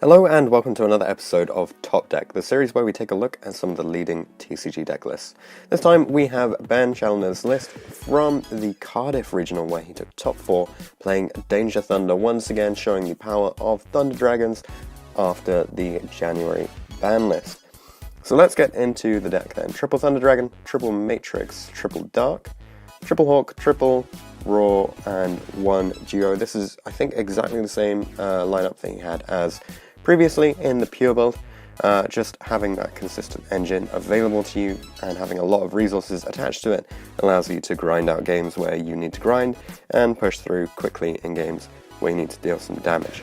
Hello and welcome to another episode of Top Deck, the series where we take a look at some of the leading TCG deck lists. This time we have Ben Challoner's list from the Cardiff regional where he took top 4, playing Danger Thunder, once again showing the power of Thunder Dragons after the January ban list. So let's get into the deck then. Triple Thunder Dragon, Triple Matrix, Triple Dark, Triple Hawk, Triple Raw, and 1 Duo. This is, I think, exactly the same lineup that he had as previously in the Pure build, just having that consistent engine available to you and having a lot of resources attached to it allows you to grind out games where you need to grind and push through quickly in games where you need to deal some damage.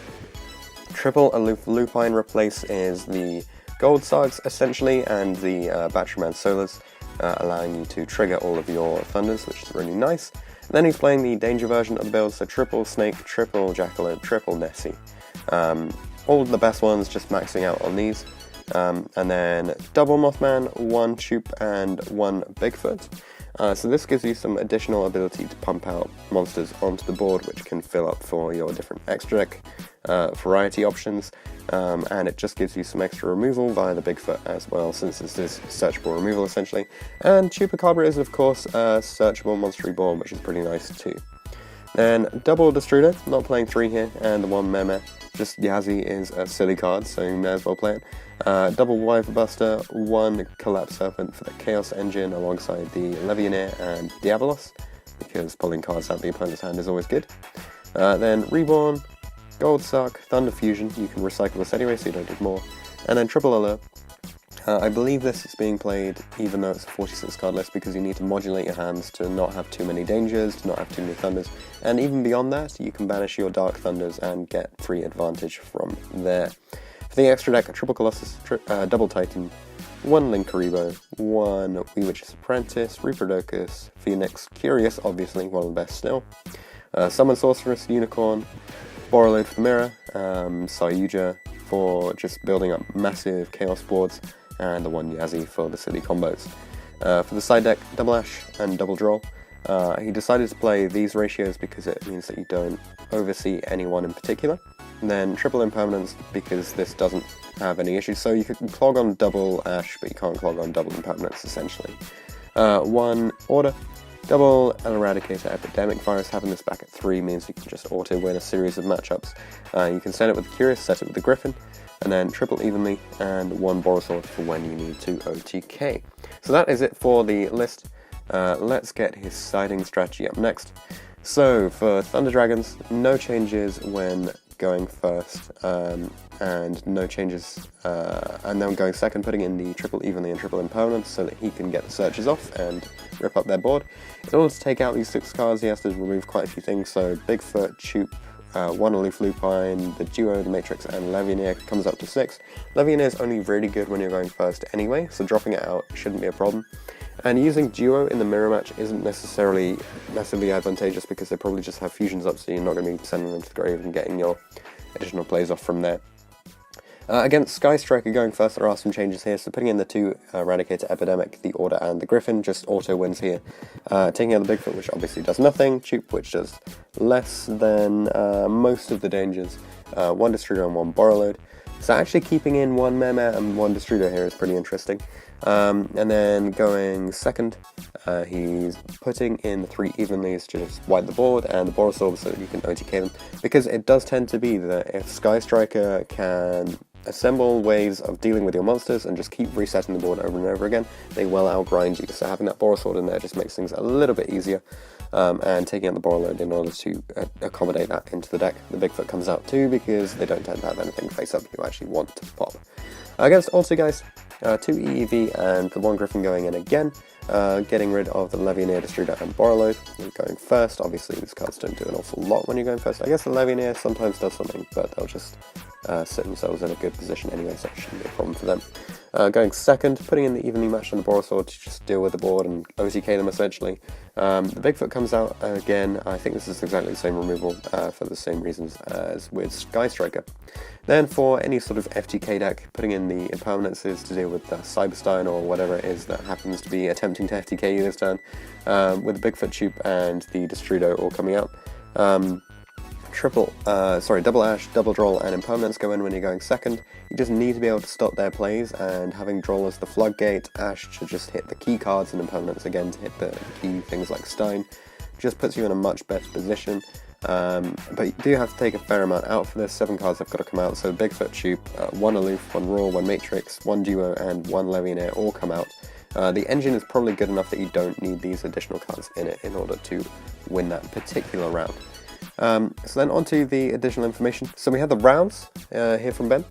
Triple Aloof Lupine replaces the Gold Sargs essentially and the Batteryman Solars, allowing you to trigger all of your Thunders, which is really nice. And then he's playing the Danger version of the build, so Triple Snake, Triple Jackalope, Triple Nessie. All of the best ones, just maxing out on these. And then double Mothman, 1 Choop, and 1 Bigfoot. So this gives you some additional ability to pump out monsters onto the board, which can fill up for your different extra deck variety options. And it just gives you some extra removal via the Bigfoot as well, since this is searchable removal essentially. And Chupacabra is of course a searchable monster reborn, which is pretty nice too. Then double Destruder, not playing 3 here, and the 1 Meme. Just Yazzie is a silly card, so you may as well play it. Double Wyver Buster, 1 Collapse Serpent for the Chaos Engine alongside the Levianeer and Diabolos, because pulling cards out of the opponent's hand is always good. Then Reborn, Gold Sark, Thunder Fusion, you can recycle this anyway so you don't need more. And then Triple Alert. I believe this is being played even though it's a 46 card list because you need to modulate your hands to not have too many dangers, to not have too many thunders, and even beyond that you can banish your Dark Thunders and get free advantage from there. For the extra deck, Triple Colossus, Double Titan, 1 Linkaribo, 1 Witch's Apprentice, Reaperdocus, Phoenix, Curious, obviously one of the best still, Summon Sorceress, Unicorn, Borreload for the Mirror, Sayuja for just building up massive Chaos boards, and the 1 Yazzie for the silly combos. For the side deck, Double Ash and Double Draw. He decided to play these ratios because it means that you don't oversee anyone in particular. And then Triple Impermanence because this doesn't have any issues. So you can clog on Double Ash, but you can't clog on Double Impermanence essentially. 1 Order, Double Eradicator Epidemic Virus. Having this back at 3 means you can just auto-win a series of matchups. You can set it with Curious, set it with the Griffin, and then Triple Evenly, and 1 Borosword for when you need to OTK. So that is it for the list. Let's get his siding strategy up next. So for Thunder Dragons, no changes when going first, and no changes, and then going second, putting in the Triple Evenly and Triple Impermanence so that he can get the searches off and rip up their board. In order to take out these 6 cards, he has to remove quite a few things, so Bigfoot, Choop, 1 Aloof Lupine, the Duo, the Matrix, and Levianeer comes up to 6. Levianeer is only really good when you're going first anyway, so dropping it out shouldn't be a problem. And using Duo in the mirror match isn't necessarily massively advantageous because they probably just have fusions up, so you're not going to be sending them to the grave and getting your additional plays off from there. Against Sky Striker going first, there are some changes here, so putting in the 2 Eradicator Epidemic, the Order, and the Griffin just auto wins here. Taking out the Bigfoot, which obviously does nothing, Choop, which does less than most of the dangers, 1 Destruder and 1 Borreload. So actually keeping in 1 Meme and 1 Destruder here is pretty interesting. And then going second, he's putting in the 3 Evenlies to just wipe the board and the Borosword so that you can OTK them, because it does tend to be that if Sky Striker can assemble ways of dealing with your monsters and just keep resetting the board over and over again, they will outgrind you. So having that Borosword in there just makes things a little bit easier, and taking out the Borreload in order to accommodate that into the deck. The Bigfoot comes out too because they don't tend to have anything face up you actually want to pop. Against Altergeist, 2 EEV and the 1 Griffin going in again, getting rid of the Levianeer, Destruder, and Borreload. Going first, obviously these cards don't do an awful lot when you're going first. I guess the Levianeer sometimes does something, but they'll just sit themselves in a good position anyway, so it shouldn't be a problem for them. Going second, putting in the evenly matched on the Borosword to just deal with the board and OTK them essentially. The Bigfoot comes out again. I think this is exactly the same removal for the same reasons as with Sky Striker. Then for any sort of FTK deck, putting in the Impermanences to deal with the Cyberstein or whatever it is that happens to be attempting to FTK you this turn, with the Bigfoot Choop and the Destrudo all coming out. double Ash, double Droll, and Impermanence go in when you're going second. You just need to be able to stop their plays, and having Droll as the floodgate, Ash to just hit the key cards, and Impermanence again to hit the key things like Stein, just puts you in a much better position. But you do have to take a fair amount out for this. 7 cards have got to come out, so Bigfoot Shoop, 1 Aloof, 1 Raw, 1 Matrix, 1 Duo, and 1 Levianeer all come out. The engine is probably good enough that you don't need these additional cards in it in order to win that particular round. So then on to the additional information. So we had the rounds here from Ben.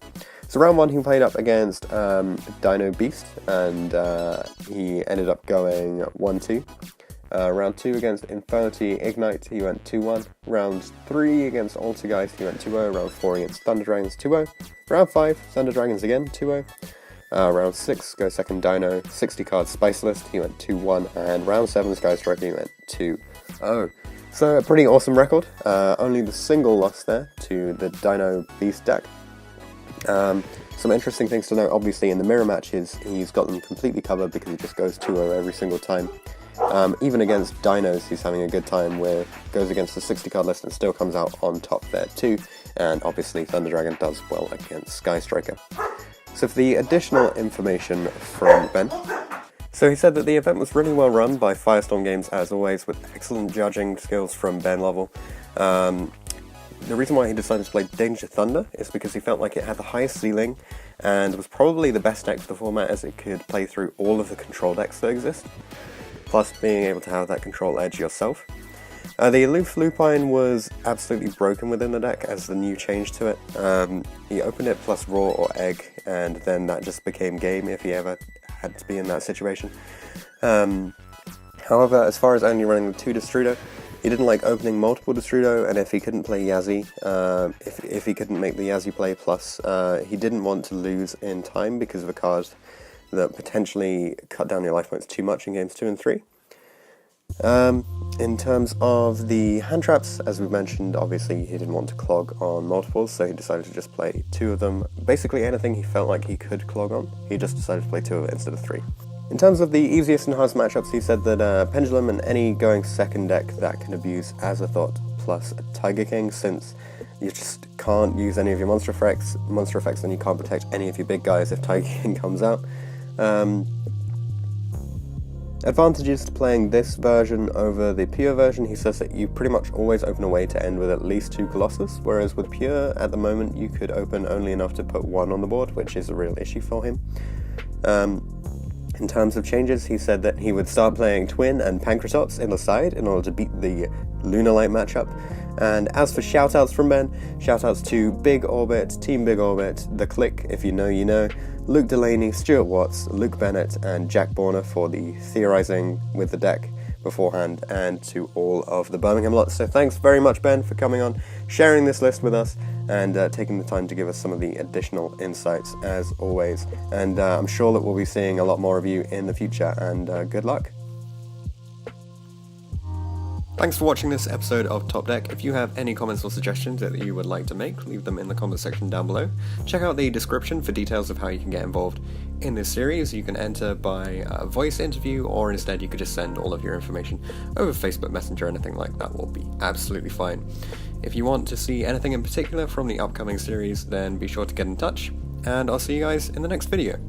So round 1 he played up against Dino Beast, and he ended up going 1-2. Round 2 against Infernity Ignite, he went 2-1. Round 3 against Altergeist, he went 2-0. Round 4 against Thunder Dragons, 2-0. Round 5, Thunder Dragons again, 2-0. Round 6, go second Dino, 60 card Spice List, he went 2-1. And round 7, Sky Striker, he went 2-0. So a pretty awesome record. Only the single loss there to the Dino Beast deck. Some interesting things to note, obviously in the mirror matches, he's got them completely covered because he just goes 2-0 every single time. Even against Dinos, he's having a good time where goes against the 60 card list and still comes out on top there too. And obviously Thunder Dragon does well against Sky Striker. So for the additional information from Ben. So he said that the event was really well run by Firestorm Games as always, with excellent judging skills from Ben Lovell. The reason why he decided to play Danger Thunder is because he felt like it had the highest ceiling and was probably the best deck for the format, as it could play through all of the control decks that exist, plus being able to have that control edge yourself. The Aloof Lupine was absolutely broken within the deck as the new change to it. He opened it plus Raw or Egg, and then that just became game if he ever had to be in that situation. However, as far as only running the 2 Destrudo, he didn't like opening multiple Destrudo, and if he couldn't play Yazzie, if he couldn't make the Yazzie play plus, he didn't want to lose in time because of a card that potentially cut down your life points too much in games 2 and 3. In terms of the hand traps, as we mentioned, obviously he didn't want to clog on multiples, so he decided to just play 2 of them. Basically anything he felt like he could clog on, he just decided to play 2 of it instead of 3. In terms of the easiest and hardest matchups, he said that Pendulum and any going second deck that can abuse Azathoth plus a Tiger King, since you just can't use any of your monster effects, and you can't protect any of your big guys if Tiger King comes out. Advantages to playing this version over the Pure version, he says that you pretty much always open a way to end with at least 2 Colossus, whereas with Pure, at the moment, you could open only enough to put 1 on the board, which is a real issue for him. In terms of changes, he said that he would start playing Twin and Pancratops in the side in order to beat the Lunalight matchup. And as for shoutouts from Ben, shoutouts to Big Orbit, Team Big Orbit, The Click, if you know you know, Luke Delaney, Stuart Watts, Luke Bennett, and Jack Borner for the theorising with the deck beforehand, and to all of the Birmingham lots. So thanks very much, Ben, for coming on, sharing this list with us, and taking the time to give us some of the additional insights, as always. And I'm sure that we'll be seeing a lot more of you in the future, and good luck. Thanks for watching this episode of Top Deck. If you have any comments or suggestions that you would like to make, leave them in the comment section down below. Check out the description for details of how you can get involved in this series. You can enter by voice interview, or instead you could just send all of your information over Facebook Messenger. Anything like that will be absolutely fine. If you want to see anything in particular from the upcoming series, then be sure to get in touch, and I'll see you guys in the next video.